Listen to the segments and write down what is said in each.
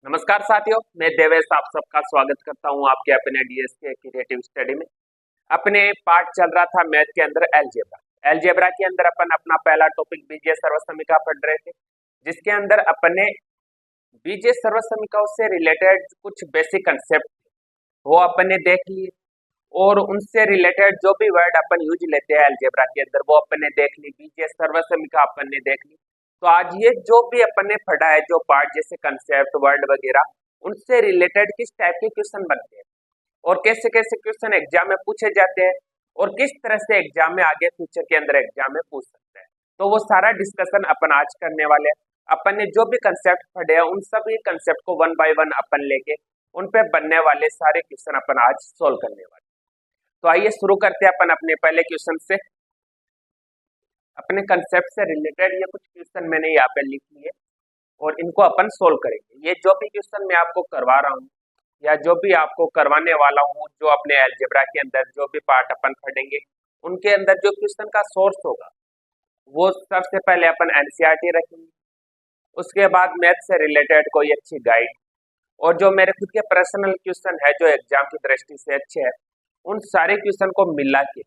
नमस्कार साथियों, मैं देवेश आप सबका स्वागत करता हूं आपके अपने डीएस के क्रिएटिव स्टडी में। अपने पार्ट चल रहा था मैथ के अंदर एलजेब्रा। एलजेब्रा के अंदर अपन अपना पहला टॉपिक बीजीय सर्वसमीका पढ़ रहे थे, जिसके अंदर अपने बीजीय सर्वसमीकाओं से रिलेटेड कुछ बेसिक कंसेप्ट वो अपन ने देख लिए और उनसे रिलेटेड जो भी वर्ड अपन यूज लेते हैं एलजेब्रा के अंदर वो अपन ने देख ली। बीजीय सर्वसमीका अपन ने देख ली। तो आज ये जो भी अपन ने पढ़ा है, जो पार्ट जैसे कंसेप्ट वर्ड वगैरह, उनसे रिलेटेड किस टाइप के क्वेश्चन बनते हैं और कैसे कैसे क्वेश्चन एग्जाम में पूछे जाते हैं और किस तरह से एग्जाम में आगे फ्यूचर के अंदर एग्जाम में पूछ सकते हैं, तो वो सारा डिस्कशन अपन आज करने वाले हैं। अपन ने जो भी कंसेप्ट पढ़े हैं उन सभी कंसेप्ट को वन बाय वन अपन लेके उन पे बनने वाले सारे क्वेश्चन अपन आज सोल्व करने वाले। तो आइए शुरू करते हैं अपन अपने पहले क्वेश्चन से। अपने कंसेप्ट से रिलेटेड ये कुछ क्वेश्चन मैंने यहाँ पे लिख लिए और इनको अपन सोल्व करेंगे। ये जो भी क्वेश्चन मैं आपको करवा रहा हूँ या जो भी आपको करवाने वाला हूँ, जो अपने अलजेब्रा के अंदर जो भी पार्ट अपन पढ़ेंगे उनके अंदर जो क्वेश्चन का सोर्स होगा वो सबसे पहले अपन एनसीईआरटी रखेंगे, उसके बाद मैथ से रिलेटेड कोई अच्छी गाइड और जो मेरे खुद के पर्सनल क्वेश्चन है जो एग्जाम की दृष्टि से अच्छे हैं, उन सारे क्वेश्चन को मिला के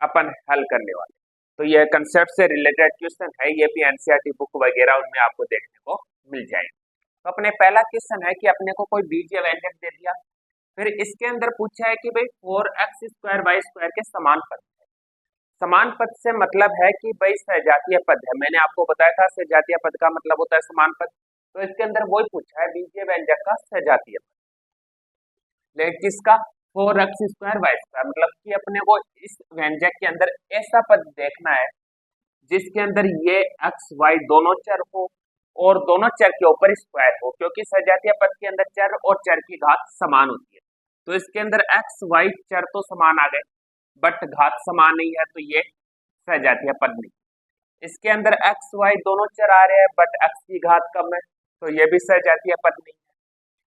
अपन हल करने वाले। तो ये कंसेप्ट से रिलेटेड क्वेश्चन है, ये भी एनसीईआरटी बुक वगैरह उनमें आपको देखने को मिल जाएगा। तो अपने पहला क्वेश्चन है कि अपने को कोई बीजीय व्यंजक दे दिया, फिर इसके अंदर पूछा है कि भाई 4x² y² के समान पद है। समान पद से मतलब है कि भाई सजातीय पद है। मैंने आपको बताया था सजातीय पद का मतलब होता है समान पद। तो इसके अंदर वही पूछा है बीजीय व्यंजक का सजातीय पद, लेकिन किसका 4x² y², मतलब कि अपने को इस व्यंजक के अंदर ऐसा पद देखना है जिसके अंदर ये x y दोनों चर हो और दोनों चर के ऊपर स्क्वायर हो, क्योंकि सजातीय पद के अंदर चर और चर की घात समान होती है। तो इसके अंदर x y चर तो समान आ गए बट घात समान नहीं है, तो ये सजातीय पद नहीं। इसके अंदर x y दोनों चर आ रहे हैं बट x की घात कम है, तो ये भी सजातीय पद नहीं है।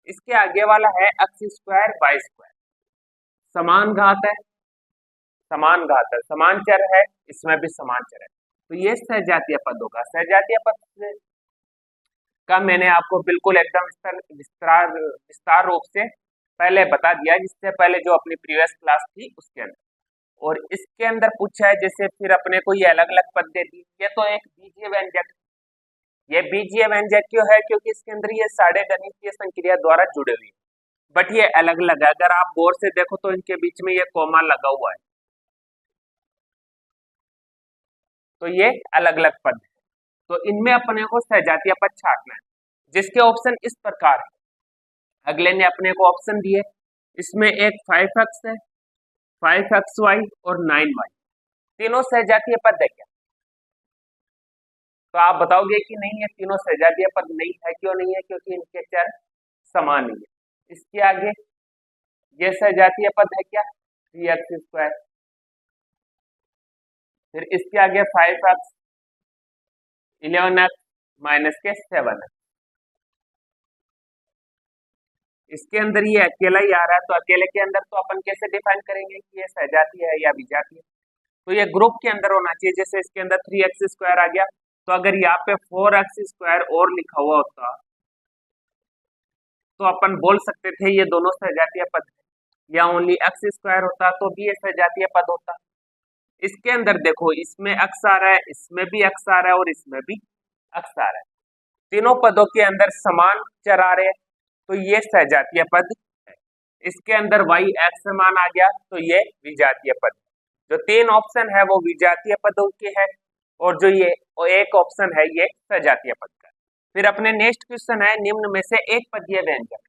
इसके आगे वाला है x² y², समान घात है, समान घात है, समान चर है, इसमें भी समान चर है, तो ये सजातीय पद होगा। सजातीय पद का मैंने आपको बिल्कुल एकदम विस्तार रूप से पहले बता दिया, जिससे पहले जो अपनी प्रीवियस क्लास थी उसके अंदर। और इसके अंदर पूछा है जैसे फिर अपने को ये अलग अलग पद दे दी। ये तो एक बीजीय व्यंजक, ये बीजीय व्यंजक क्यों है? क्योंकि इसके अंदर ये सारे गणितीय संक्रिया द्वारा जुड़े हुए हैं, बट ये अलग अलग है। अगर आप गौर से देखो तो इनके बीच में ये कॉमा लगा हुआ है, तो ये अलग अलग पद है। तो इनमें अपने को सजातीय पद छांटना है, जिसके ऑप्शन इस प्रकार है। अगले ने अपने को ऑप्शन दिए, इसमें एक 5x है, 5xy और 9y, तीनों सजातीय पद है क्या? तो आप बताओगे कि नहीं, ये तीनों सजातीय पद नहीं है। क्यों नहीं है? क्योंकि इनके चर समान नहीं है। इसके आगे ये सजातीय पद है क्या? 3x²। फिर इसके आगे 5x, 11x माइनस के 7x। इसके अंदर ये अकेला ही आ रहा है, तो अकेले के अंदर तो अपन कैसे डिफाइन करेंगे कि ये सजातीय है या विजातीय? तो ये ग्रुप के अंदर होना चाहिए। जैसे इसके अंदर 3x² आ गया, तो अगर यहाँ पे 4x² और लिखा हुआ होता तो अपन बोल सकते थे ये दोनों सजातीय पद है, या ओनली x² होता तो भी ये सजातीय पद होता। इसके अंदर देखो, इसमें x आ रहा है, इसमें भी x आ रहा है और इसमें भी x आ रहा है, तीनों पदों के अंदर समान चर आ रहे हैं, तो ये सजातीय पद है। इसके अंदर y x समान आ गया, तो ये विजातीय पद। जो तीन ऑप्शन है वो विजातीय पदों के है और जो ये एक ऑप्शन है ये सजातीय पद का। फिर अपने नेक्स्ट क्वेश्चन है, निम्न में से एक पदीय व्यंजक।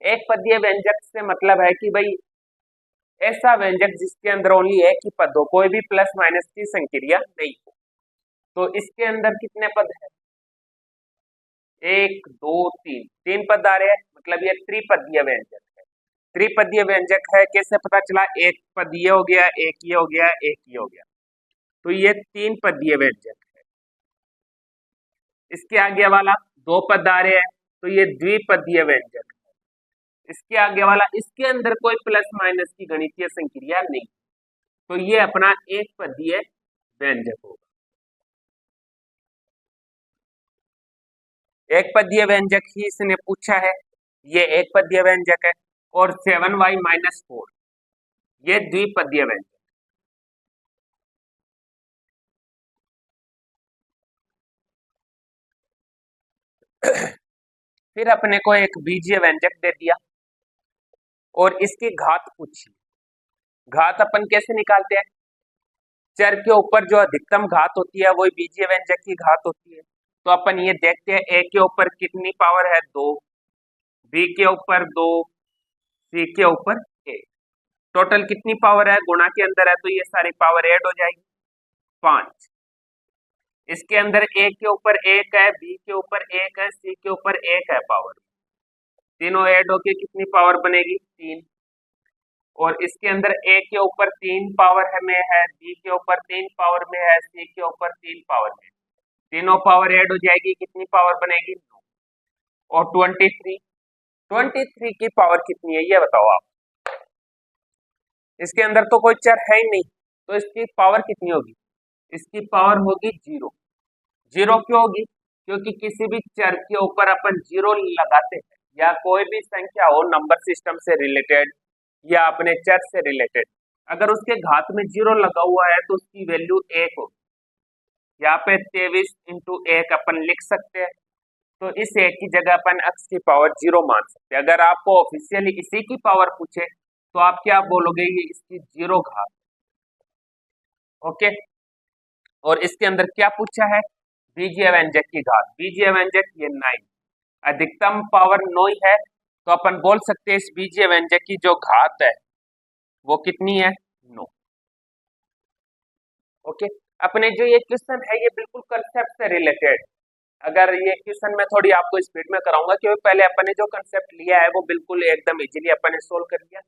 एक पदीय व्यंजक से मतलब है कि भाई ऐसा व्यंजक जिसके अंदर ओनली एक ही पद हो, कोई भी प्लस माइनस की संक्रिया नहीं हो। तो इसके अंदर कितने पद है? 1 2 3, तीन पद आ रहे हैं, मतलब ये त्रिपदीय व्यंजक है। त्रिपदीय व्यंजक है, कैसे पता चला? एक पद ये हो गया, एक ये हो गया, एक ये हो गया, तो ये 3 पदीय व्यंजक है। इसके आगे वाला 2 पद आ रहे हैं, तो ये द्विपदीय व्यंजक है। इसके आगे वाला, इसके अंदर कोई प्लस माइनस की गणितीय संक्रिया नहीं, तो ये अपना एक पदीय व्यंजक होगा। एक पदीय व्यंजक ही इसने पूछा है, ये एक पदीय व्यंजक है। और 7y-4 ये द्विपदीय व्यंजक। फिर अपने को एक बीजीय व्यंजक दे दिया और इसकी घात पूछी। घात अपन कैसे निकालते हैं? चर के ऊपर जो अधिकतम घात होती है वही बीजीय व्यंजक की घात होती है। तो अपन ये देखते हैं, ए के ऊपर कितनी पावर है? 2, बी के ऊपर 2, सी के ऊपर 1। टोटल कितनी पावर है? गुणा के अंदर है तो ये सारी पावर ऐड हो जाएगी, 5। इसके अंदर ए के ऊपर 1 है, बी के ऊपर 1 है, सी के ऊपर 1 है पावर। तीनों ऐड होके कितनी पावर बनेगी? 3। और इसके अंदर ए के ऊपर 3 पावर है में है, बी के ऊपर 3 पावर में है, सी के ऊपर 3 पावर में। तीनों पावर ऐड हो जाएगी, कितनी पावर बनेगी? 9। और 23 की पावर कितनी है ये बताओ आप। इसके अंदर तो कोई चर है ही नहीं, तो इसकी पावर कितनी होगी? इसकी पावर होगी 0। 0 क्यों होगी? क्योंकि किसी भी चर के ऊपर अपन 0 लगाते हैं, या कोई भी संख्या हो नंबर सिस्टम से रिलेटेड या अपने चर से रिलेटेड, अगर उसके घात में 0 लगा हुआ है तो उसकी वैल्यू 1 होगी। यहाँ पे 23 × 1 अपन लिख सकते हैं। तो इस 1 की जगह अपन x की पावर 0 मान सकते हैं। अगर आपको ऑफिशियली इसी की पावर पूछे तो आप क्या बोलोगे? ये इसकी 0 घात। ओके। और इसके अंदर क्या पूछा है? बीजीय व्यंजक की घात। बीजीय व्यंजक ये 9, अधिकतम पावर 9 है, तो अपन बोल सकते हैं इस बीजीय व्यंजक की जो घात है वो कितनी है? 9। ओके। अपने जो ये क्वेश्चन है ये बिल्कुल कंसेप्ट से रिलेटेड। अगर ये क्वेश्चन मैं थोड़ी आपको स्पीड में कराऊंगा, क्योंकि पहले अपन ने जो कंसेप्ट लिया है वो बिल्कुल एकदम इजीली अपन ने सोल्व कर लिया।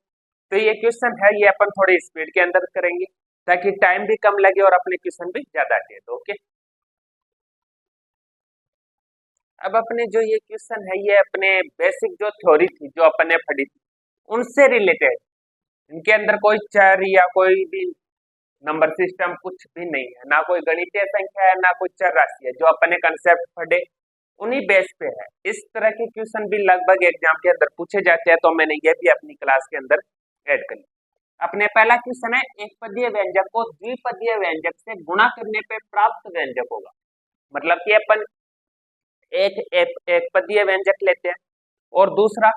तो ये क्वेश्चन है ये अपन थोड़ी स्पीड के अंदर करेंगे ताकि टाइम भी कम लगे और अपने क्वेश्चन भी ज्यादा दे दो। ओके। अब अपने जो ये क्वेश्चन है ये अपने बेसिक जो थ्योरी थी जो अपन ने पढ़ी थी उनसे रिलेटेड। इनके अंदर कोई चर या कोई भी नंबर सिस्टम कुछ भी नहीं है, ना कोई गणितीय संख्या है, ना कोई चर राशि है। जो अपने कंसेप्ट पढ़े उन्हीं बेस पे है। इस तरह के क्वेश्चन भी लगभग एग्जाम के अंदर पूछे जाते हैं, तो मैंने ये भी अपनी क्लास के अंदर ऐड कर लिया। अपने पहला क्वेश्चन है, एक पदीय व्यंजक को द्विपदीय व्यंजक से गुणा करने पे प्राप्त व्यंजक होगा। मतलब कि अपन एक पदीय व्यंजक लेते हैं और दूसरा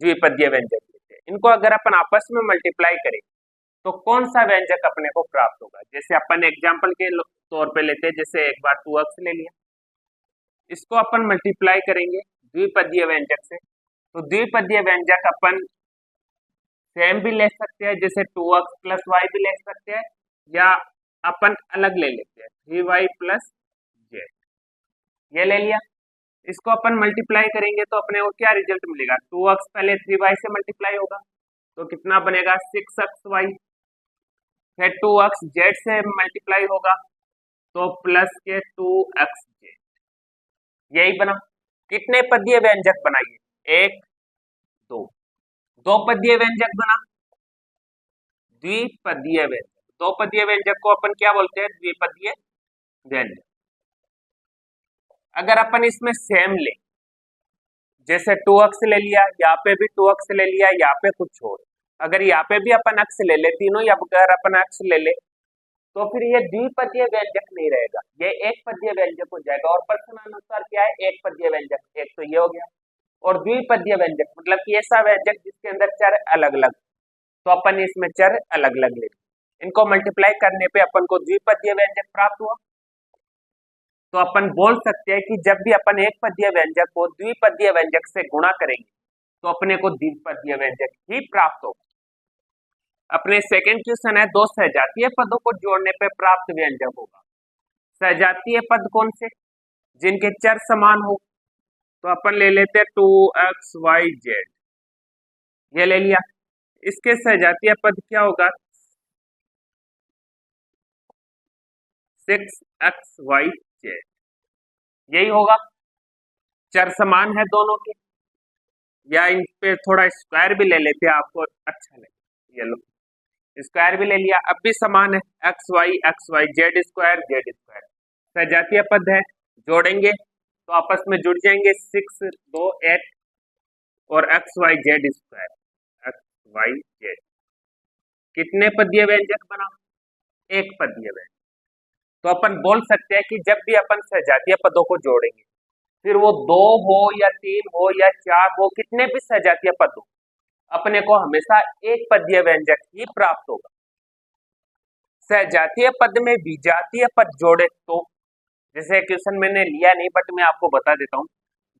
द्विपदीय व्यंजक लेते हैं। इनको अगर अपन आपस में मल्टीप्लाई करें तो कौन सा व्यंजक अपने को प्राप्त होगा? जैसे अपन एग्जांपल के तौर पे लेते हैं, जैसे एक बार 2x ले लिया, इसको अपन मल्टीप्लाई करेंगे द्विपदीय व्यंजक से, तो द्विपदीय व्यंजक अपन सेम भी ले सकते हैं, जैसे 2x + y भी ले सकते हैं, या अपन अलग ले लेते हैं 3y + z। ये ले लिया, इसको अपन मल्टीप्लाई करेंगे तो अपने को क्या रिजल्ट मिलेगा? 2x पहले 3y से मल्टीप्लाई होगा तो कितना बनेगा? 6xy। फिर 2x z से मल्टीप्लाई होगा तो प्लस के 2xz। यही बना। कितने पदीय व्यंजक बनाइए? 1 2। दो पदीय व्यंजक बना, द्विपदीय व्यंजक। दो पदीय व्यंजक को अपन क्या बोलते हैं? द्विपदीय व्यंजक। अगर अपन इसमें सेम ले, जैसे 2x ले लिया, यहाँ पे भी 2x ले लिया, यहाँ पे कुछ और, अगर यहाँ पे भी अपन x ले ले, तीनों या अगर अपन x ले ले तो फिर ये द्विपदीय व्यंजक नहीं रहेगा, ये एक पदीय व्यंजक हो जाएगा। और प्रश्नानुसार क्या है? एक पदीय व्यंजक। एक तो ये हो गया। और द्विपदीय व्यंजक मतलब कि ऐसा व्यंजक जिसके अंदर चर अलग अलग, तो अपन इसमें चर अलग अलग ले, इनको मल्टीप्लाई करने पे अपन को द्विपदीय व्यंजक प्राप्त हुआ। तो अपन बोल सकते हैं कि जब भी अपन एक पदीय व्यंजक को द्विपदीय व्यंजक से गुणा करेंगे तो अपने को द्विपदीय व्यंजक ही प्राप्त होगा। अपने सेकंड क्वेश्चन है, दो सजातीय पदों को जोड़ने पे प्राप्त व्यंजक होगा। सजातीय पद कौन से? जिनके चर समान हो, तो अपन ले लेते हैं 2xyz। ये ले लिया, इसके सजातीय पद क्या होगा? 6xyz। यही होगा। चर समान है दोनों के, या इन पे थोड़ा स्क्वायर भी ले लेते हैं, आपको अच्छा लगे। ये लो, स्क्वायर भी ले लिया, अब भी समान है, xy xy z² z²। सजातीय पद है, जोड़ेंगे तो आपस में जुड़ जाएंगे 6 2 8 और x y z square x y z. कितने पदीय व्यंजक बना? एक पदीय व्यंजक। तो अपन बोल सकते हैं कि जब भी अपन सजातीय पदों को जोड़ेंगे, फिर वो दो हो या तीन हो या चार हो, कितने भी सजातीय पद हो, अपने को हमेशा एक पदीय व्यंजक ही प्राप्त होगा। सजातीय पद में विजातीय पद जोड़े तो, जैसे क्वेश्चन मैंने लिया नहीं बट मैं आपको बता देता हूँ।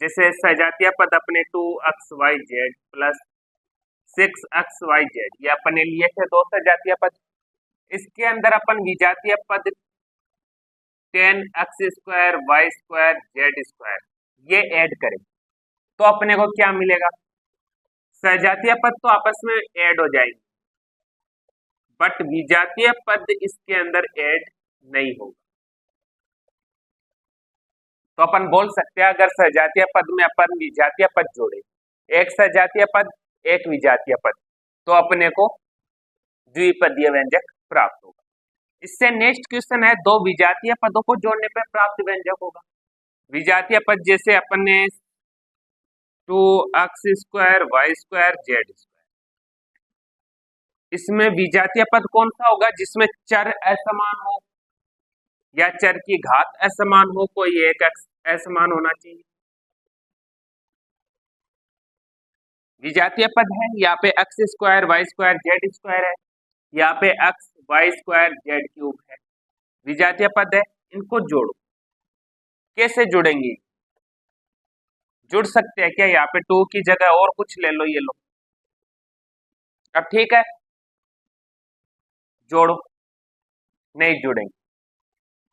जैसे सजातीय पद अपने 2xyz प्लस 6xyz, ये अपने लिए थे दो सजातीय पद। इसके अंदर अपन विजातीय पद 10x square y square z square ये ऐड करें तो अपने को क्या मिलेगा? सजातीय पद तो आपस में ऐड हो जाएंगे, बट विजातीय पद इसके अंदर ऐड नहीं होगा। तो अपन बोल सकते हैं अगर सजातीय पद में अपन विजातीय पद जोड़े, एक सजातीय पद एक विजातीय पद, तो अपने को द्विपदीय व्यंजक प्राप्त होगा। इससे नेक्स्ट क्वेश्चन है, दो विजातीय पदों को जोड़ने पर प्राप्त व्यंजक होगा। विजातीय पद जैसे अपन ने 2x square y square z square, इसमें विजातीय पद कौन सा होगा? जिसमें चर असमान हो या चर की घात असमान हो, कोई एक असमान होना चाहिए। विजातीय पद है यहाँ पे x square y square z square है, यहाँ पे x y square z cube है। विजातीय पद है, इनको जोड़ो। कैसे जुड़ेंगे? जुड़ सकते हैं क्या? यहाँ पे 2 की जगह और कुछ ले लो, ये लो। अब ठीक है, जोड़ो। नहीं जुड़ेंगे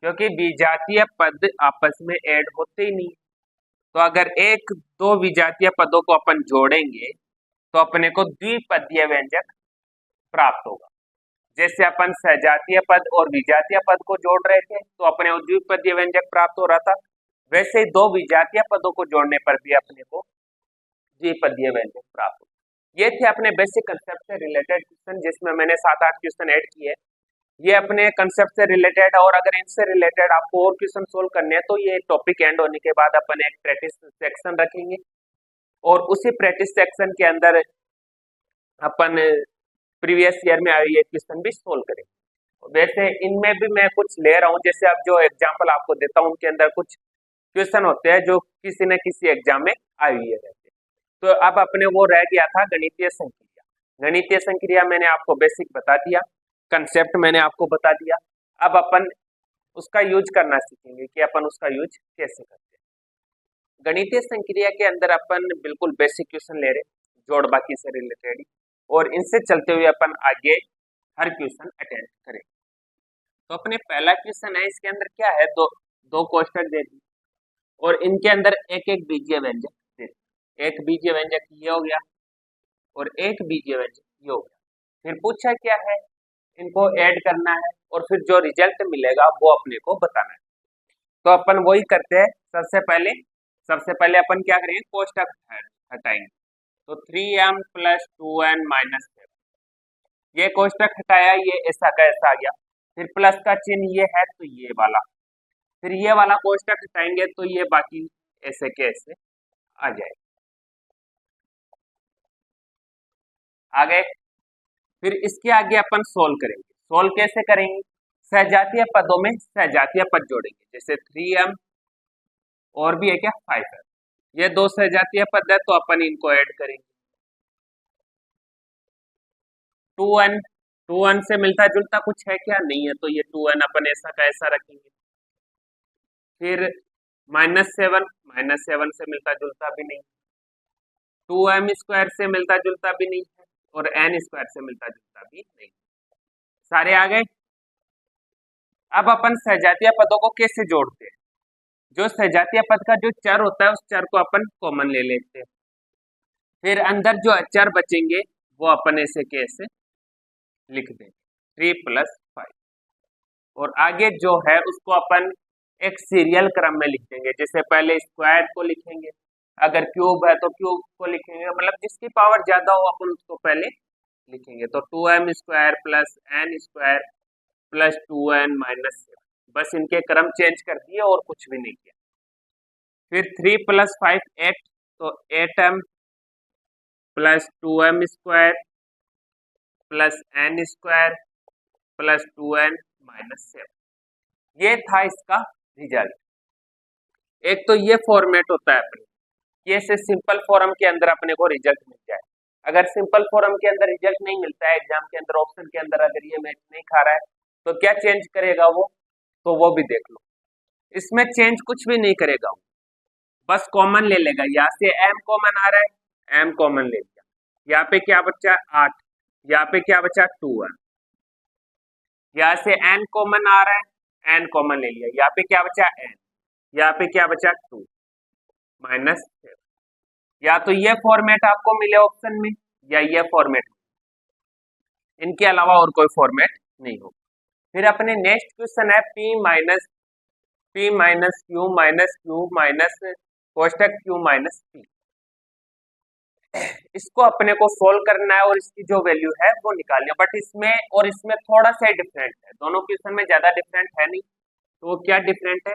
क्योंकि विजातीय पद आपस में ऐड होते ही नहीं। तो अगर एक दो विजातीय पदों को अपन जोड़ेंगे तो अपने को द्विपदीय व्यंजक प्राप्त होगा। जैसे अपन सजातीय पद और विजातीय पद को जोड़ रहे थे तो अपने को द्विपदीय व्यंजक प्राप्त हो रहा था, वैसे ही दो विजातीय पदों को जोड़ने पर भी अपने को द्विपदीय व्यंजक प्राप्त हो। ये थे अपने बेसिक कंसेप्ट से रिलेटेड क्वेश्चन, जिसमें मैंने 7-8 क्वेश्चन ऐड किए। ये अपने कंसेप्ट से रिलेटेड, और अगर इनसे रिलेटेड आपको और क्वेश्चन सोल्व करने हैं तो ये टॉपिक एंड होने के बाद अपन एक प्रैक्टिस सेक्शन रखेंगे और उसी प्रैक्टिस सेक्शन के अंदर अपन प्रीवियस ईयर में आए ये क्वेश्चन भी सोल्व करेंगे। वैसे इनमें भी मैं कुछ ले रहा हूँ, जैसे अब जो एग्जाम्पल आपको देता हूँ उनके अंदर कुछ क्वेश्चन होते हैं जो किसी न किसी एग्जाम में आए हुए रहते हैं। तो अब अपने वो रह गया था गणितीय संक्रिया। गणितीय संक्रिया मैंने आपको बेसिक बता दिया, कंसेप्ट मैंने आपको बता दिया। अब अपन उसका यूज करना सीखेंगे कि अपन उसका यूज कैसे करते हैं। गणितीय संक्रिया के अंदर अपन बिल्कुल बेसिक क्वेश्चन ले रहे, जोड़ बाकी से रिलेटेड, और इनसे चलते हुए अपन आगे हर क्वेश्चन अटेंड करेंगे। तो अपने पहला क्वेश्चन है, इसके अंदर क्या है, दो कोष्ठक दे दी और इनके अंदर एक एक बीजीय व्यंजक दे दी। एक बीजीय व्यंजक ये हो गया और एक बीजीय व्यंजक ये हो गया। फिर पूछा क्या है, इनको ऐड करना है और फिर जो रिजल्ट मिलेगा वो अपने को बताना है। तो अपन वही करते हैं। सबसे पहले अपन क्या करेंगे, कोष्ठक हटाएंगे। तो 3m प्लस 2n माइनस 7, ये कोष्ठक हटाया, ये ऐसा का ऐसा आ गया। फिर प्लस का चिन्ह ये है तो ये वाला, फिर ये वाला कोष्ठक हटाएंगे तो ये बाकी ऐसे के ऐसे आ जाएगा। आगे फिर इसके आगे अपन सोल्व करेंगे। सोल्व कैसे करेंगे? सजातीय पदों में सजातीय पद जोड़ेंगे। जैसे 3m और भी है क्या 5m, ये दो सजातीय पद है तो अपन इनको ऐड करेंगे। 2n से मिलता जुलता कुछ है क्या? नहीं है, तो ये 2n अपन ऐसा का ऐसा रखेंगे। फिर -7 से मिलता जुलता भी नहीं, 2m स्क्वायर से मिलता जुलता भी नहीं है और n स्क्वायर से मिलता जुलता भी नहीं। सारे आ गए। अब अपन सजातीय पदों को कैसे जोड़ते हैं? जो सजातीय पद का जो चर होता है उस चर को अपन कॉमन ले लेते हैं। फिर अंदर जो अचर बचेंगे वो अपन ऐसे कैसे लिख देंगे 3 + 5, और आगे जो है उसको अपन एक सीरियल क्रम में लिख देंगे। जैसे पहले स्क्वायर को लिखेंगे, अगर क्यूब है तो क्यूब को लिखेंगे, मतलब जिसकी पावर ज्यादा हो अपन उसको पहले लिखेंगे। तो 2m square plus n square plus 2n minus 7, बस इनके क्रम चेंज कर दिए और कुछ भी नहीं किया। फिर 3 + 5 8, तो 8m plus 2m square plus n square plus 2n minus 7। ये था इसका रिजल्ट। एक तो ये फॉर्मेट होता है अपने, ये से सिंपल फॉर्म के अंदर अपने को रिजल्ट मिल जाए। अगर सिंपल फॉर्म के अंदर रिजल्ट नहीं मिलता है, एग्जाम के अंदर ऑप्शन के अंदर अगर ये मैच नहीं खा रहा है, तो क्या चेंज करेगा वो, तो वो भी देख लो। इसमें चेंज कुछ भी नहीं करेगा वो, बस कॉमन ले लेगा। यहाँ से m कॉमन आ रहा है, m कॉमन ले लिया। यहाँ पे क्या बचा 8, यहाँ पे क्या बचा 2 है। यहाँ से n कॉमन आ रहा है, n कॉमन ले लिया। यहाँ पे क्या बचा n, यहाँ पे क्या बचा 2 माइनस 7। या तो ये फॉर्मेट आपको मिले ऑप्शन में, या ये फॉर्मेट, इनके अलावा और कोई फॉर्मेट नहीं हो। फिर अपने नेक्स्ट क्वेश्चन है p माइनस क्यू माइनस कोष्टक q माइनस p। इसको अपने को सोल्व करना है और इसकी जो वैल्यू है वो निकालनी है। बट इसमें और इसमें थोड़ा सा डिफरेंट है, दोनों क्वेश्चन में ज्यादा डिफरेंट है नहीं। तो वो क्या डिफरेंट है,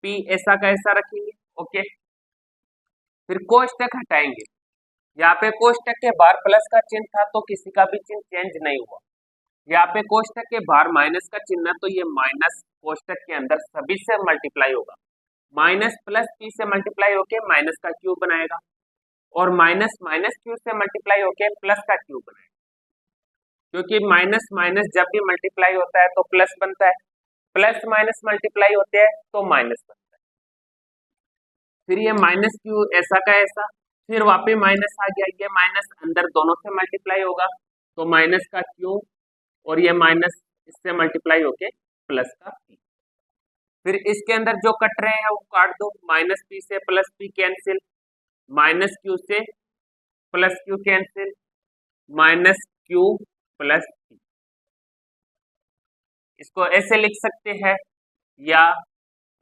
p ऐसा का ऐसा रखेंगे, ओके। फिर कोष्टक हटाएंगे, यहाँ पे कोष्टक के बाहर प्लस का चिन्ह था तो किसी का भी चिन्ह चेंज नहीं हुआ। यहाँ पे कोष्टक के बाहर माइनस का चिन्ह है, तो ये माइनस कोष्टक के अंदर सभी से मल्टीप्लाई होगा। माइनस प्लस p से मल्टीप्लाई होके माइनस का क्यूब बनाएगा, और माइनस माइनस क्यू से मल्टीप्लाई होके प्लस का क्यूब बनाएगा। क्योंकि माइनस माइनस जब भी मल्टीप्लाई होता है तो प्लस बनता है, प्लस माइनस मल्टीप्लाई होते हैं तो माइनस बनता है। फिर ये माइनस क्यू ऐसा का ऐसा, फिर वापस माइनस आ गया, ये माइनस अंदर दोनों से मल्टीप्लाई होगा तो माइनस का क्यू, और ये माइनस इससे मल्टीप्लाई होके प्लस का p। फिर इसके अंदर जो कट रहे हैं वो काट दो, माइनस p से plus p cancel, minus q से plus q cancel, minus q plus p। इसको ऐसे लिख सकते हैं, या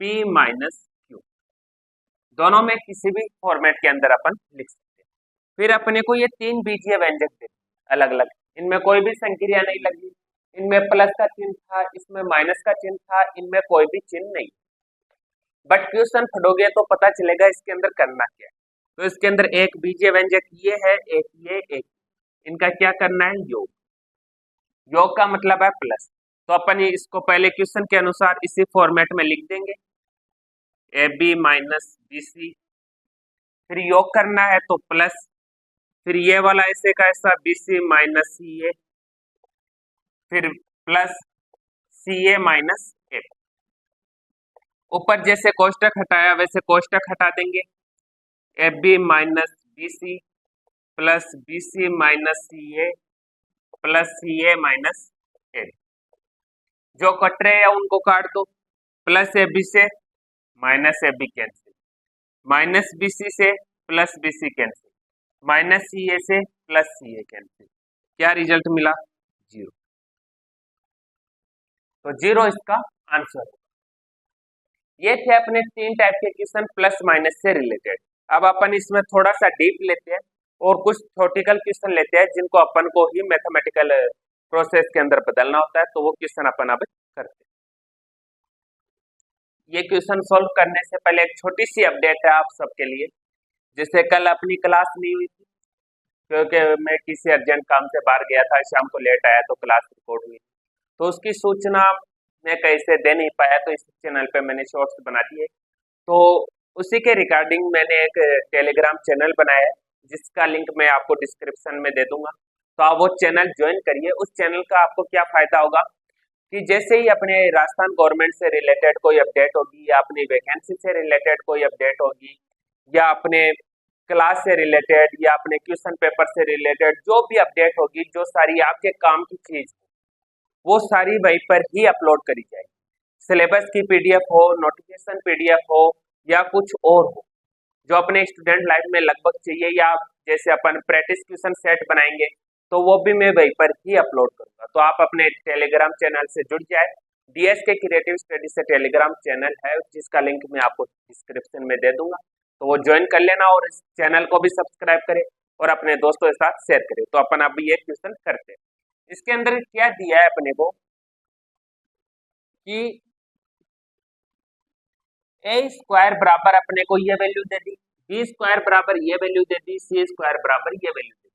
p माइनस q, दोनों में किसी भी फॉर्मेट के अंदर अपन लिख सकते हैं। फिर अपने को ये 3 बीजीय व्यंजक थे अलग अलग, इनमें कोई भी संक्रिया नहीं लगी, इनमें प्लस का चिन्ह था, इसमें माइनस का चिन्ह था, इनमें कोई भी चिन्ह नहीं। बट क्वेश्चन पढ़ोगे तो पता चलेगा इसके अंदर करना क्या है। तो इसके अंदर एक बीजीय व्यंजक ये है, एक ये, एक, इनका क्या करना है, योग। योग का मतलब है प्लस, तो अपन इसको पहले क्वेश्चन के अनुसार इसी फॉर्मेट में लिख देंगे, A B minus B C. फिर योग करना है तो प्लस, फिर ये वाला ऐसे का ऐसा बी सी माइनस सी ए, फिर प्लस सी ए माइनस ए। ऊपर जैसे कोष्टक हटाया वैसे कोष्टक हटा देंगे, A B minus B c plus b c minus c a plus c a minus a. जो कट रहे हैं उनको काट दो, प्लस ए बी से minus a b cancel, minus B c से plus b c cancel, minus c a से plus c a cancel. क्या रिजल्ट मिला, 0। तो 0 इसका आंसर। ये थे अपने 3 टाइप के क्वेश्चन प्लस माइनस से रिलेटेड। अब अपन इसमें थोड़ा सा डीप लेते हैं और कुछ थ्योरेटिकल क्वेश्चन लेते हैं जिनको अपन को ही मैथमेटिकल प्रोसेस के अंदर बदलना होता है, तो वो क्वेश्चन अपन अब करते हैं। ये क्वेश्चन सॉल्व करने से पहले एक छोटी सी अपडेट है आप सबके लिए। जैसे कल अपनी क्लास नहीं हुई थी क्योंकि मैं किसी अर्जेंट काम से बाहर गया था, शाम को लेट आया तो क्लास रिकॉर्ड हुई, तो उसकी सूचना मैं कैसे दे नहीं पाया, तो इस चैनल पे मैंने शॉर्ट्स बना दिए। तो उसी के रिगार्डिंग मैंने एक टेलीग्राम चैनल बनाया है जिसका लिंक मैं आपको डिस्क्रिप्शन में दे दूंगा, तो आप वो चैनल ज्वाइन करिए। उस चैनल का आपको क्या फायदा होगा कि जैसे ही अपने राजस्थान गवर्नमेंट से रिलेटेड कोई अपडेट होगी, या अपनी वैकेंसी से रिलेटेड कोई अपडेट होगी, या अपने क्लास से रिलेटेड, या अपने क्वेश्चन पेपर से रिलेटेड जो भी अपडेट होगी, जो सारी आपके काम की चीज वो सारी वहीं पर ही अपलोड करी जाएगी। सिलेबस की पीडीएफ हो, नोटिफिकेशन पीडीएफ हो, या कुछ और हो जो अपने स्टूडेंट लाइफ में लगभग चाहिए, या जैसे अपन प्रैक्टिस क्वेश्चन सेट बनाएंगे तो वो भी मैं वहीं पर ही अपलोड करूंगा। तो आप अपने टेलीग्राम चैनल से जुड़ जाए। डीएस के क्रिएटिव स्टडी से टेलीग्राम चैनल है जिसका लिंक मैं आपको डिस्क्रिप्शन में दे दूंगा, तो वो ज्वाइन कर लेना और इस चैनल को भी सब्सक्राइब करें और अपने दोस्तों के साथ शेयर करें। तो अपन अभी ये क्वेश्चन करते हैं। इसके अंदर क्या दिया है अपने को कि ए स्क्वायर बराबर अपने को ये वैल्यू दे दी, बी स्क्वायर बराबर ये वैल्यू दे दी, सी स्क्वायर बराबर ये वैल्यू दे दी।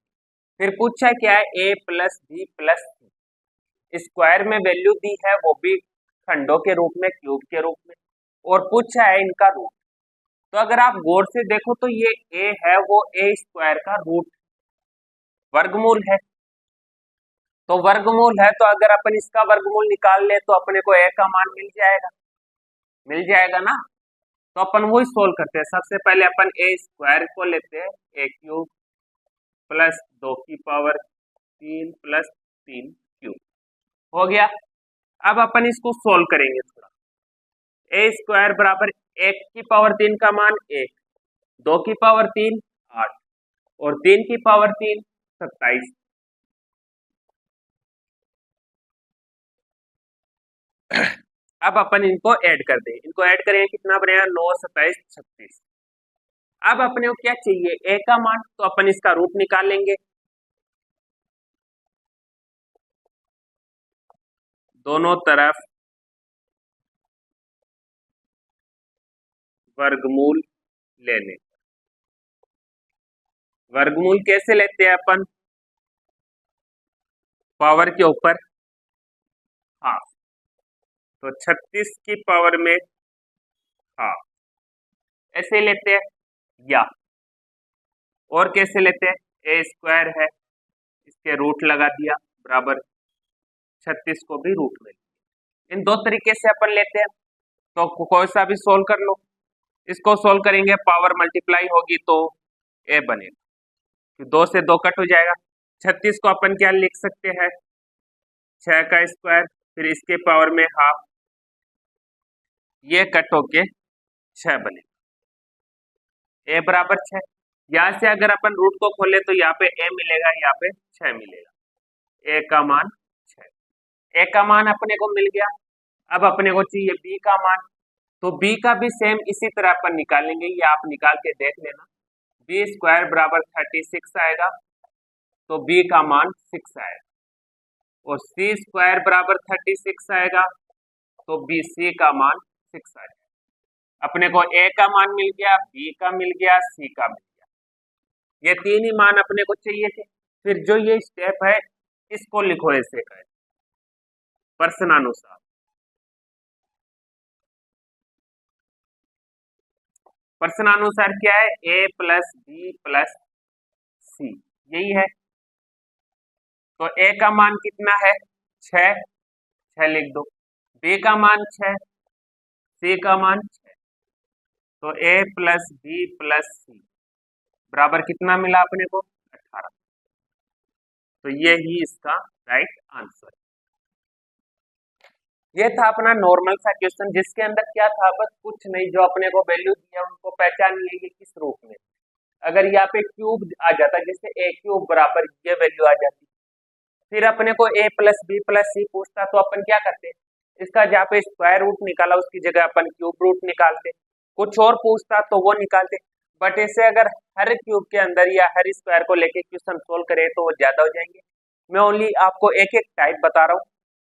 फिर पूछा क्या है, ए प्लस बी प्लस सी, स्क्वायर में वैल्यू दी है वो भी खंडों के रूप में, क्यूब के रूप में, और पूछा है इनका रूट। तो अगर आप गौर से देखो तो ये ए है वो ए स्क्वायर का रूट वर्गमूल है। तो वर्गमूल है तो अगर अपन इसका वर्गमूल निकाल ले तो अपने को ए का मान मिल जाएगा ना। तो अपन वही सोल्व करते हैं। सबसे पहले अपन ए स्क्वायर को लेते हैं, ए क्यूब प्लस 2 की पावर 3 प्लस 3 क्यूब हो गया। अब अपन इसको सोल्व करेंगे थोड़ा। ए स्क्वायर बराबर 1 की पावर 3 का मान 1, 2 की पावर 3 8 और 3 की पावर 3 27। अब अपन इनको ऐड कर दें, इनको ऐड करेंगे कितना बनेगा, 9 27 36। अब अपने को क्या चाहिए, ए का मान, तो अपन इसका रूट निकाल लेंगे। दोनों तरफ वर्गमूल लेने, वर्गमूल कैसे लेते हैं अपन, पावर के ऊपर हाफ, तो 36 की पावर में हाफ, ऐसे लेते हैं। या और कैसे लेते हैं, ए स्क्वायर है इसके रूट लगा दिया बराबर 36 को भी रूट में। इन दो तरीके से अपन लेते हैं। तो कोई सा भी सोल्व कर लो, इसको सोल्व करेंगे पावर मल्टीप्लाई होगी तो ए बनेगा, तो 2 से 2 कट हो जाएगा। 36 को अपन क्या लिख सकते हैं, 6 का स्क्वायर, फिर इसके पावर में हाफ, ये कट होके 6 बनेगा, ए बराबर 6। यहाँ से अगर अपन रूट को खोले तो यहाँ पे ए मिलेगा, यहाँ पे 6 मिलेगा, ए का मान 6। ए का मान अपने को मिल गया। अब अपने को चाहिए बी का मान, तो बी का भी सेम इसी तरह अपन निकालेंगे, ये आप निकाल के देख लेना। बी स्क्वायर बराबर 36 आएगा, तो बी का मान 6 आएगा, और सी स्क्वायर बराबर 36 आएगा, तो बी सी का मान 6 आएगा। अपने को ए का मान मिल गया, बी का मिल गया, सी का मिल गया, ये तीन ही मान अपने को चाहिए थे। फिर जो ये स्टेप है इसको लिखो ऐसे का प्रश्नानुसार। प्रश्नानुसार क्या है, ए प्लस बी प्लस सी, यही है। तो ए का मान कितना है, 6, 6 लिख दो। बी का मान 6, सी का मान 6, तो ए प्लस बी प्लस सी बराबर कितना मिला अपने को, 18। तो ये ही इसका राइट आंसर। ये था अपना नॉर्मल सा क्वेश्चन, जिसके अंदर क्या था, बस कुछ नहीं, जो अपने को वैल्यू दिया उनको पहचान लीजिए किस रूप में। अगर यहाँ पे क्यूब आ जाता, जैसे ए क्यूब बराबर ये वैल्यू आ जाती, फिर अपने को ए प्लस बी प्लस सी पूछता तो अपन क्या करते, इसका जहाँ पे स्क्वायर रूट निकाला उसकी जगह अपन क्यूब रूट निकालते। कुछ और पूछता तो वो निकालते, बट ऐसे अगर हर क्यूब के अंदर या हर स्क्वायर को लेके क्वेश्चन सोल्व करे तो वो ज्यादा हो जाएंगे। मैं ओनली आपको एक एक टाइप बता रहा हूँ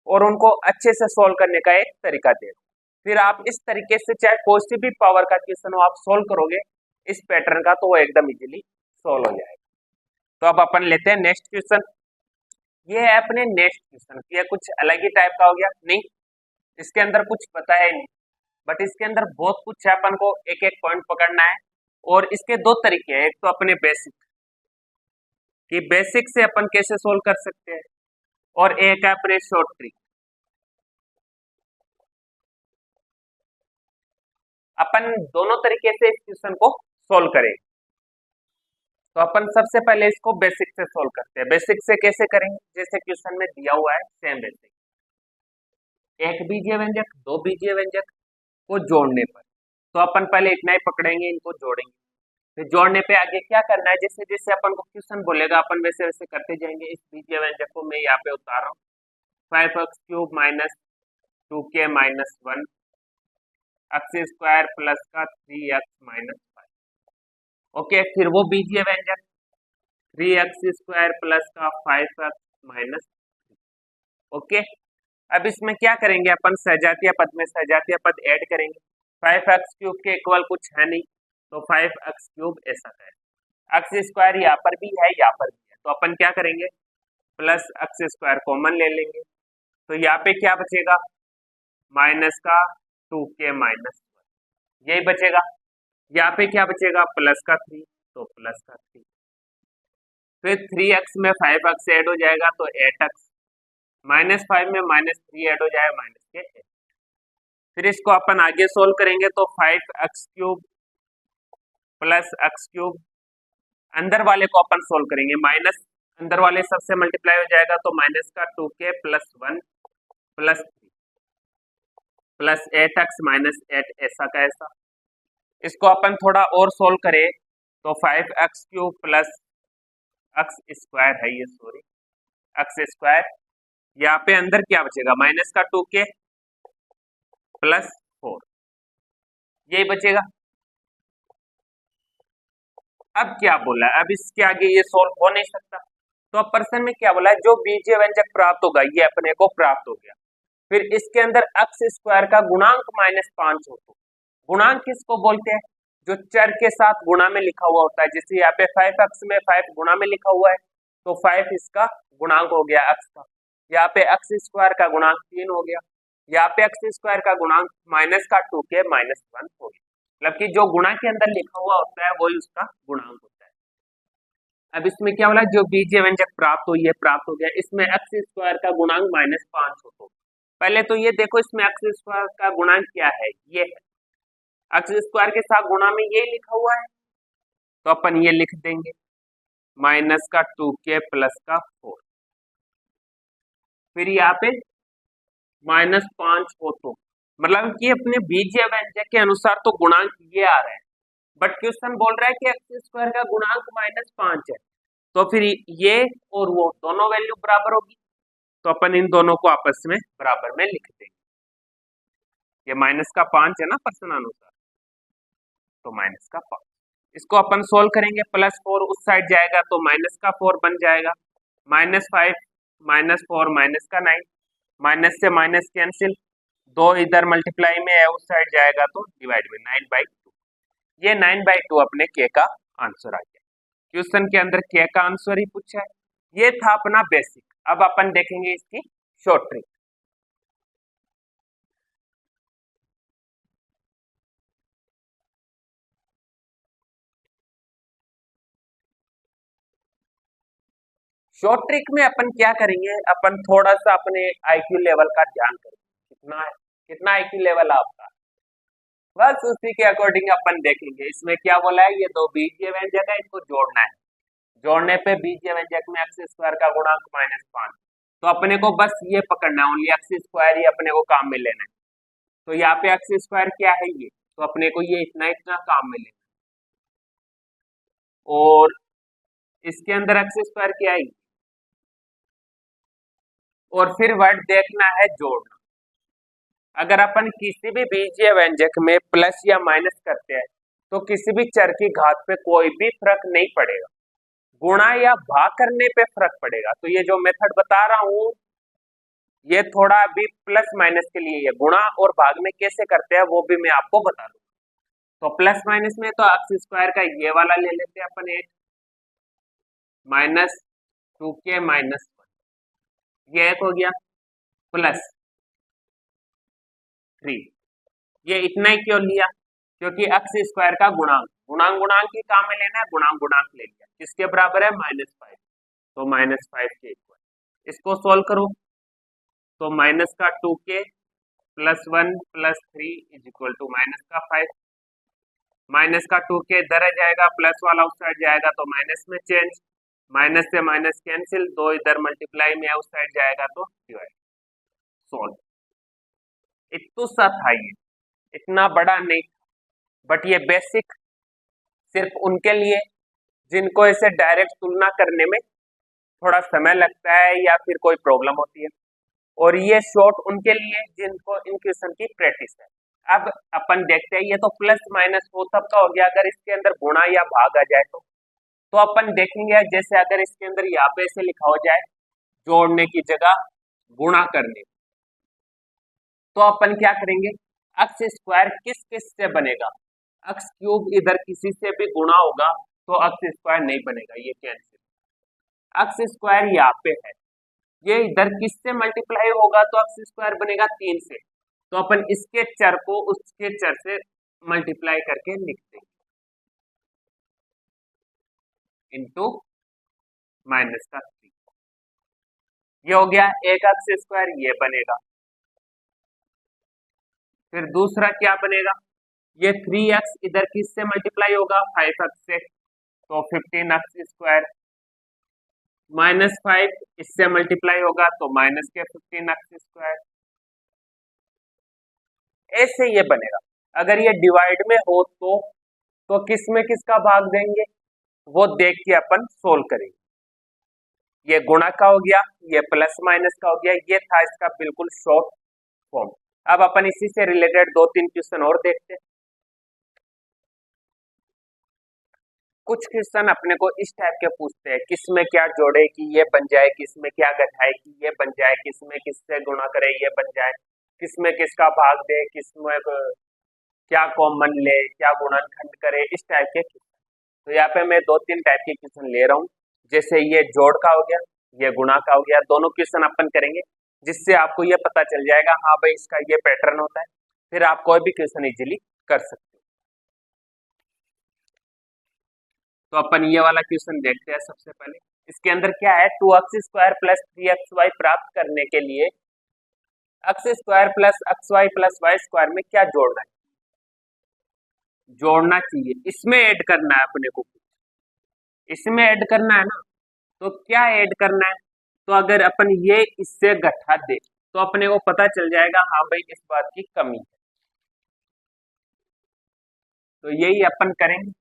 और उनको अच्छे से सोल्व करने का एक तरीका दे रहा हूँ। फिर आप इस तरीके से चाहे कोई सी भी पावर का क्वेश्चन हो आप सोल्व करोगे इस पैटर्न का, तो वो एकदम इजीली सोल्व हो जाएगा। तो अब अपन लेते हैं नेक्स्ट क्वेश्चन। ये है अपने नेक्स्ट क्वेश्चन, ये कुछ अलग ही टाइप का हो गया, नहीं इसके अंदर कुछ पता है नहीं, बट इसके अंदर बहुत कुछ है, अपन को एक एक पॉइंट पकड़ना है। और इसके दो तरीके हैं, एक तो अपने बेसिक, कि बेसिक से अपन कैसे सोल्व कर सकते हैं, और एक है अपने शॉर्ट ट्रिक। अपन दोनों तरीके से इस क्वेश्चन को सोल्व करेंगे। तो अपन सबसे पहले इसको बेसिक से सोल्व करते हैं। बेसिक से कैसे करेंगे, जैसे क्वेश्चन में दिया हुआ है सेम बेसिक, एक बीजीय व्यंजक दो बीजीय व्यंजक को जोड़ने पर, तो अपन पहले इतना ही पकड़ेंगे, इनको जोड़ेंगे। फिर जोड़ने पे आगे क्या करना है, जैसे जैसे अपन को क्वेश्चन बोलेगा अपन वैसे वैसे करते जाएंगे। इस बीजीय व्यंजक को मैं यहाँ पे उतार रहा हूँ, 5x³ minus 2k minus 1 x square plus का 3x माइनस 5। ओके, फिर वो बीजीय व्यंजक 3x² प्लस का 5x माइनस 3। ओके, अब इसमें क्या करेंगे अपन, सजातीय पद में सजातीय पद ऐड करेंगे। 5x³ के इक्वल कुछ है नहीं, तो 5x³ ऐसा है। एक्स स्क्वायर यहाँ पर भी है, यहाँ पर भी है, तो अपन क्या करेंगे, प्लस एक्स स्क्वायर कॉमन ले लेंगे, तो यहाँ पे क्या बचेगा, माइनस का 2k माइनस 1, यही बचेगा। यहाँ पे क्या बचेगा, प्लस का 3, तो प्लस का 3, फिर 3x में 5x ऐड हो जाएगा तो 8x, -5 में -3 ऐड हो जाएगा माइनस के 8। फिर इसको अपन आगे सोल्व करेंगे तो 5x³ प्लस x³, अंदर वाले को अपन सोल्व करेंगे, माइनस अंदर वाले सबसे मल्टीप्लाई हो जाएगा तो माइनस का 2k plus 1 plus 3 plus 8x minus 8 ऐसा का ऐसा। इसको अपन थोड़ा और सोल्व करें तो 5x³ प्लस एक्स स्क्वायर है ये, सॉरी एक्स स्क्वायर, यहाँ पे अंदर क्या बचेगा, माइनस का 2k प्लस 4, यही बचेगा। अब क्या बोला है, अब इसके आगे ये सोल्व हो नहीं सकता, तो अब प्रश्न में क्या बोला है, जो बीजीय व्यंजक प्राप्त होगा ये अपने को प्राप्त हो गया, फिर इसके अंदर एक्स स्क्वायर का गुणांक -5 हो, तो गुणांक किसको बोलते हैं, जो चर के साथ गुणा में लिखा हुआ होता है, जैसे यहाँ पे 5x में 5 गुणा में लिखा हुआ है तो 5 इसका गुणांक हो गया x का, यहाँ पे एक्स स्क्वायर का गुणांक 3 हो गया, यहाँ पे एक्स स्क्वायर का गुणांक माइनस का 2k माइनस 1 हो गया, मतलब कि जो गुणा के अंदर लिखा हुआ होता है वही उसका गुणांक होता है। अब इसमें क्या बोला, जो बीजीय व्यंजक प्राप्त हुई है प्राप्त हो गया, इसमें एक्स स्क्वायर का गुणांक -5 हो, तो पहले तो ये देखो इसमें एक्स स्क्वायर का गुणांक क्या है, ये है, एक्स स्क्वायर के साथ गुणा में ये लिखा हुआ है, तो अपन ये लिख देंगे माइनस का 2k प्लस का 4, फिर यहाँ पे -5 हो, तो मतलब कि अपने बीजीय व्यंजक के अनुसार तो गुणांक ये आ रहा है, बट क्वेश्चन बोल रहा है कि एक्स स्क्वायर का गुणांक -5 है, तो फिर ये और वो दोनों वैल्यू बराबर होगी, तो अपन इन दोनों को आपस में बराबर में लिख देंगे, ये -5 है ना प्रश्न अनुसार, तो -5, इसको अपन सोल्व करेंगे, +4 उस साइड जाएगा तो -4 बन जाएगा, -5 -4 -9, माइनस से माइनस कैंसिल, 2 इधर मल्टीप्लाई में है उस साइड जाएगा तो डिवाइड में 9/2, ये 9/2 अपने के का आंसर आ गया। क्वेश्चन के अंदर के का आंसर ही पूछा है, ये था अपना बेसिक। अब अपन देखेंगे इसकी शॉर्ट ट्रिक। शॉर्ट ट्रिक में अपन क्या करेंगे, अपन थोड़ा सा अपने आईक्यू लेवल का ध्यान करेंगे, कितना है, कितना आईक्यू लेवल आपका, बस उसी के अकॉर्डिंग अपन देखेंगे। इसमें क्या बोला है, ये दो बीजीय व्यंजक है, इनको जोड़ना है, जोड़ने पे बीजीय व्यंजक में एक्स स्क्वायर का गुणांक -5, तो अपने को बस ये पकड़ना है, ओनली एक्स स्क्वायर ही अपने को काम में लेना है, तो यहाँ पे एक्स स्क्वायर क्या है ये, तो अपने को ये इतना इतना काम में लेना है, और इसके अंदर एक्स स्क्वायर क्या है, और फिर वर्ड देखना है जोड़ना। अगर अपन किसी भी बीजीय व्यंजक में प्लस या माइनस करते हैं तो किसी भी चर की घात पे कोई भी फर्क नहीं पड़ेगा, गुणा या भाग करने पे फर्क पड़ेगा। तो ये जो मेथड बता रहा हूं ये थोड़ा अभी प्लस माइनस के लिए है, गुणा और भाग में कैसे करते हैं वो भी मैं आपको बता दूंगा। तो प्लस माइनस में तो एक्स स्क्वायर का ये वाला ले लेते हैं अपन, 8 -2k -1, ये एक हो गया, प्लस 3, ये इतना ही क्यों लिया, क्योंकि एक्स स्क्वायर का गुणांक, गुणांक गुणांक ही काम में लेना है, गुणांक गुणांक ले लिया, किसके बराबर है, -5, तो -5 के इक्वल। इसको सोल्व करो तो माइनस का 2k plus 1 plus 3 is equal to -5, minus का 2k इधर आ जाएगा, प्लस वाला उस साइड जाएगा तो माइनस में चेंज, माइनस से माइनस कैंसिल, 2 इधर मल्टीप्लाई में है उस साइड जाएगा तो डिवाइड, सोल्व। इतना सा था ये, इतना बड़ा नहीं, बट ये बेसिक सिर्फ उनके लिए जिनको ऐसे डायरेक्ट तुलना करने में थोड़ा समय लगता है या फिर कोई प्रॉब्लम होती है, और ये शॉर्ट उनके लिए जिनको इन क्वेश्चन की प्रैक्टिस है। अब अपन देखते हैं, ये तो प्लस माइनस वो सब का हो गया, अगर इसके अंदर गुणा या भाग आ जाए तो अपन देखेंगे, जैसे अगर इसके अंदर यहाँ पे ऐसे लिखा हो जाए जोड़ने की जगह गुणा करने, तो अपन क्या करेंगे, एक्स स्क्वायर किस किस से बनेगा? एक्स क्यूब इधर किसी से भी गुणा होगा तो एक्स स्क्वायर नहीं बनेगा, ये कैंसिल। एक्स स्क्वायर यहाँ पे है, ये इधर किससे मल्टीप्लाई होगा तो एक्स स्क्वायर बनेगा 3 से, तो अपन इसके चर को उसके चर से मल्टीप्लाई करके लिख देंगे इंटू माइनस का 3। ये हो गया एक एक्स स्क्वायर, ये बनेगा। फिर दूसरा क्या बनेगा? ये 3x इधर किससे मल्टीप्लाई होगा? 5x से, तो 15x स्क्वायर माइनस 5 इससे मल्टीप्लाई होगा तो माइनस के 15x स्क्वायर। ऐसे ये बनेगा। अगर ये डिवाइड में हो तो किस में किसका भाग देंगे वो देख के अपन सोल्व करेंगे। ये गुणा का हो गया, ये प्लस माइनस का हो गया, ये था इसका बिल्कुल शॉर्ट फॉर्म। अब अपन इसी से रिलेटेड 2-3 क्वेश्चन और देखते हैं। कुछ क्वेश्चन अपने को इस टाइप के पूछते हैं, किस में क्या जोड़े कि ये बन जाए, किस में क्या घटाए कि ये बन जाए, किस में किससे गुणा करे ये बन जाए, किस में किसका भाग दे, किस में क्या कॉमन ले, क्या गुणनखंड करे, इस टाइप के क्वेश्चन। तो यहाँ पे मैं 2-3 टाइप के क्वेश्चन ले रहा हूँ। जैसे ये जोड़ का हो गया, ये गुणा का हो गया, दोनों क्वेश्चन अपन करेंगे जिससे आपको ये पता चल जाएगा हाँ भाई इसका ये पैटर्न होता है, फिर आप कोई भी क्वेश्चन इजीली कर सकते हो। तो अपन ये वाला क्वेश्चन देखते हैं सबसे पहले। इसके अंदर क्या है, 2x स्क्वायर प्लस 3xy प्राप्त करने के लिए x square plus xy plus y square में क्या जोड़ना है? जोड़ना चाहिए, इसमें ऐड करना है अपने को, इसमें ऐड करना है ना। तो क्या ऐड करना है? तो अगर अपन ये इससे घटा दे तो अपने को पता चल जाएगा हाँ भाई इस बात की कमी है, तो यही अपन करेंगे।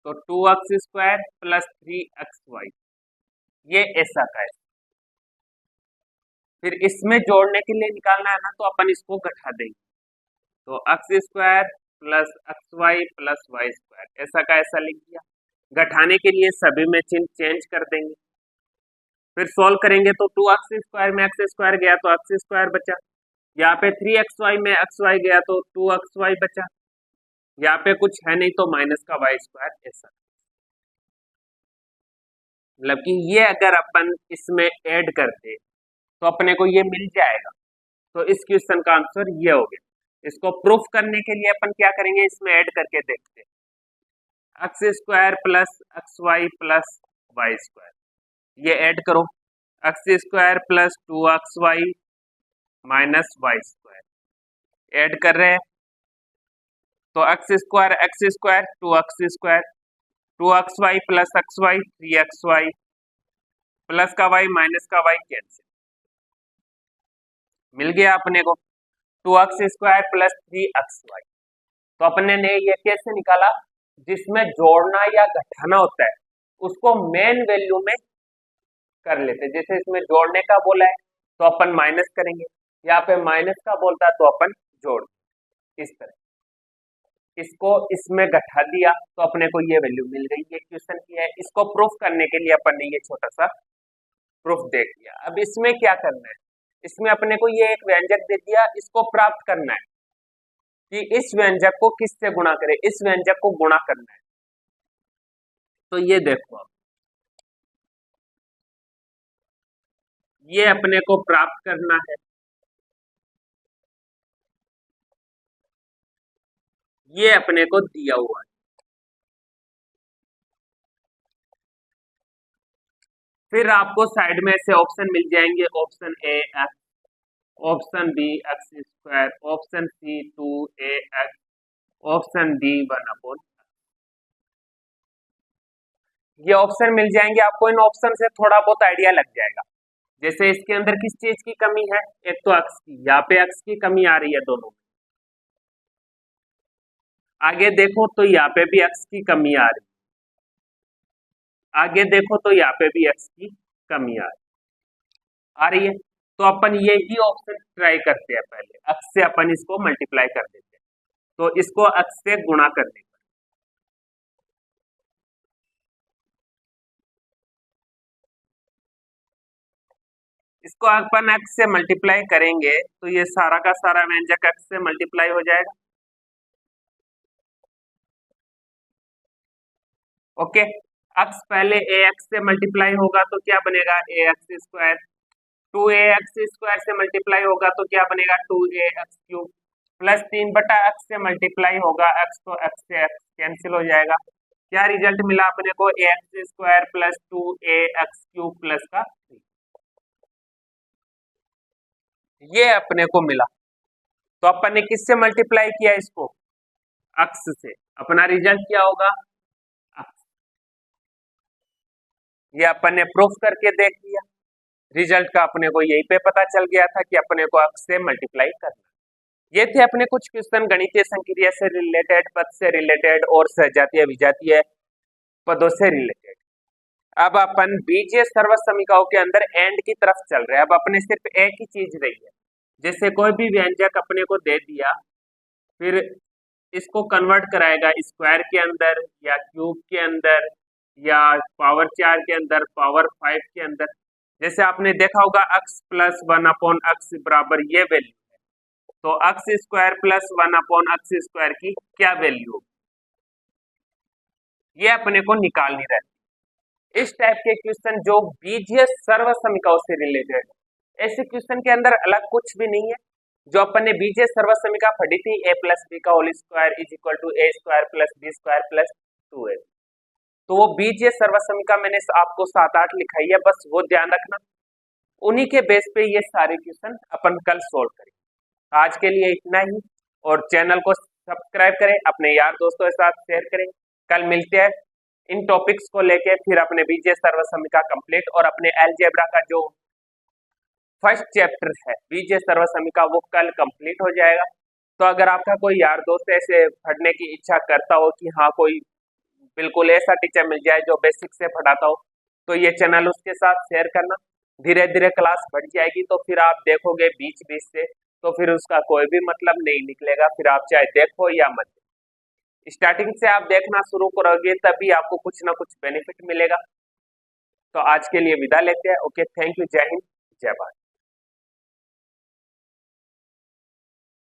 तो 2x स्क्वायर प्लस 3xy ये ऐसा का है। फिर इसमें जोड़ने के लिए निकालना है ना, तो अपन इसको घटा देंगे, तो x square plus XY plus y square ऐसा का ऐसा लिख दिया। घटाने के लिए सभी में चिन्ह चेंज कर देंगे। फिर सॉल्व करेंगे तो 2x स्क्वायर में एक्स स्क्वायर गया तो एक्स स्क्वायर बचा, यहाँ पे 3xy में xy गया तो 2xy बचा, यहाँ पे कुछ है नहीं तो माइनस का वाई स्क्वायर ऐसा। मतलब कि ये अगर अपन इसमें ऐड करते तो अपने को ये मिल जाएगा। तो इस क्वेश्चन का आंसर ये हो गया। इसको प्रूफ करने के लिए अपन क्या करेंगे, इसमें ऐड करके देखते हैं। X square plus XY plus y square, ये ऐड करो, x square plus 2xy minus y square add कर रहे हैं, तो x square 2x square 2xy plus XY 3xy plus का y माइनस का y कैंसिल, मिल गया अपने को 2x स्क्वायर प्लस 3xy। तो अपने ने ये कैसे निकाला, जिसमें जोड़ना या घटाना होता है उसको मेन वैल्यू में कर लेते। जैसे इसमें जोड़ने का बोला है तो अपन माइनस करेंगे, यहाँ पे माइनस का बोलता है तो अपन जोड़, इस तरह इसको इसमें घटा दिया तो अपने को ये वैल्यू मिल गई। ये क्वेश्चन की है, इसको प्रूफ करने के लिए अपन ने ये छोटा सा प्रूफ देख लिया। अब इसमें क्या करना है, इसमें अपने को ये एक व्यंजक दे दिया, इसको प्राप्त करना है कि इस व्यंजक को किससे गुणा करें, इस व्यंजक को गुणा करना है। तो ये देखो अब ये अपने को प्राप्त करना है, ये अपने को दिया हुआ है। फिर आपको साइड में ऐसे ऑप्शन मिल जाएंगे, option A x, option B x square, option C 2ax, option D 1/। ये ऑप्शन मिल जाएंगे आपको, इन ऑप्शन से थोड़ा बहुत आइडिया लग जाएगा। जैसे इसके अंदर किस चीज की कमी है, एक तो एक्स की, यहाँ पे एक्स की कमी आ रही है दोनों। आगे देखो तो यहाँ पे भी एक्स की कमी आ रही है, आगे देखो तो यहाँ पे भी एक्स की कमी आ रही है। तो अपन यही ऑप्शन ट्राई करते हैं, पहले एक्स से अपन इसको मल्टीप्लाई कर देते हैं, तो इसको एक्स से गुणा करने पर इसको अपन x से मल्टीप्लाई करेंगे तो ये सारा का सारा व्यंजक x से मल्टीप्लाई हो जाएगा। ओके, x पहले ax से मल्टीप्लाई होगा तो क्या बनेगा ax स्क्वायर, 2ax स्क्वायर से मल्टीप्लाई होगा तो क्या बनेगा 2ax क्यूब, प्लस 3/x से मल्टीप्लाई होगा x तो x से x कैंसिल हो जाएगा। क्या रिजल्ट मिला अपने को ax square plus 2ax cube plus का 3, ये अपने को मिला। तो अपन ने किससे मल्टीप्लाई किया इसको, x से, अपना रिजल्ट क्या होगा x। ये अपन ने प्रूफ करके देख लिया, रिजल्ट का अपने को यही पे पता चल गया था कि अपने को x से मल्टीप्लाई करना। ये थे अपने कुछ क्वेश्चन गणितीय संक्रिया से रिलेटेड, पद से रिलेटेड और सजातीय विजातीय पदों से रिलेटेड। अब अपन बीजीय सर्वसमीकाओं के अंदर एंड की तरफ चल रहे हैं। अब अपने सिर्फ एक ही चीज रही है, जैसे कोई भी व्यंजक अपने को दे दिया, फिर इसको कन्वर्ट कराएगा स्क्वायर के अंदर या क्यूब के अंदर या पावर 4 के अंदर, पावर 5 के अंदर। जैसे आपने देखा होगा x प्लस 1/x बराबर ये वैल्यू है, तो x square plus 1/x square की क्या वैल्यू, ये अपने को निकालनी रहती। इस टाइप के क्वेश्चन जो बीजीय सर्वसमीकाओं से रिलेटेड, ऐसे क्वेश्चन के अंदर अलग कुछ भी नहीं है। जो अपन ने बीजीय सर्वसमीका पढ़ी थी a प्लस बी का whole square is equal to a square plus B square plus 2ab, तो वो बीजीय सर्वसमीका मैंने आपको 7-8 लिखाई है, बस वो ध्यान रखना। उन्हीं के बेस पे ये सारे क्वेश्चन अपन कल सोल्व करेंगे। आज के लिए इतना ही, और चैनल को सब्सक्राइब करें, अपने यार दोस्तों के साथ शेयर करें। कल मिलते हैं इन टॉपिक्स को लेके, फिर अपने बीजीय सर्वसमीका कंप्लीट और अपने अलजेब्रा का जो फर्स्ट चैप्टर है बीजीय सर्वसमीका वो कल कंप्लीट हो जाएगा। तो अगर आपका कोई यार दोस्त ऐसे पढ़ने की इच्छा करता हो कि हाँ कोई बिल्कुल ऐसा टीचर मिल जाए जो बेसिक से पढ़ाता हो, तो ये चैनल उसके साथ शेयर करना। धीरे धीरे क्लास बढ़ जाएगी तो फिर आप देखोगे बीच बीच से, तो फिर उसका कोई भी मतलब नहीं निकलेगा, फिर आप चाहे देखो या मत। स्टार्टिंग से आप देखना शुरू करोगे तभी आपको कुछ ना कुछ बेनिफिट मिलेगा। तो आज के लिए विदा लेते हैं। ओके, थैंक यू, जय हिंद, जय भारत।